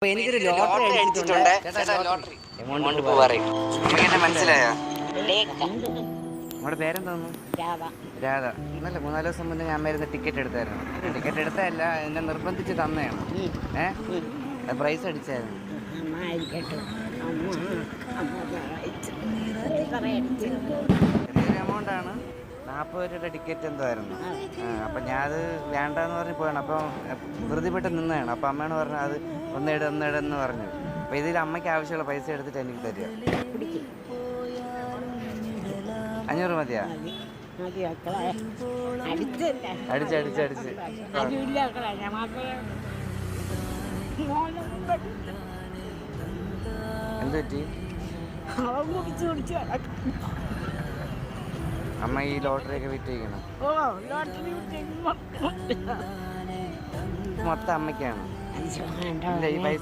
എനിക്കൊരു ലോട്ടറി അടിച്ചിട്ടുണ്ട്. എമൗണ്ട് പറയും. മനസ്സിലായോ? നമ്മുടെ പേരെന്തോന്നു? രാധ. ഇന്നലെ 3-4 ദിവസം മുന്നേ ഞാൻ വരുന്ന ടിക്കറ്റ് എടുത്തായിരുന്നു. ടിക്കറ്റ് എടുത്തതല്ല, എന്നെ നിർബന്ധിച്ച് തന്നെയാണ്. പ്രൈസ് അടിച്ചായിരുന്നു. ചെറിയൊരു എമൗണ്ടാണ്. 40 രൂപയുടെ ടിക്കറ്റ് എന്തായിരുന്നു. അപ്പം ഞാനത് വേണ്ടെന്ന് പറഞ്ഞ് പോയാണ്. അപ്പം ധൃതിപ്പെട്ട് നിന്നതാണ്. അപ്പം അമ്മയാണ് പറഞ്ഞത് അത് ഒന്നിടെന്ന് പറഞ്ഞു. അപ്പം ഇതിൽ അമ്മയ്ക്ക് ആവശ്യമുള്ള പൈസ എടുത്തിട്ട് എനിക്ക് തരിക. 500 മതിയാ? അടിച്ച് എന്ത് പറ്റി? അമ്മ ഈ ലോട്ടറി ഒക്കെ വിറ്റഴിക്കണം. മൊത്തം അമ്മയ്ക്കാണ് ഈ പൈസ.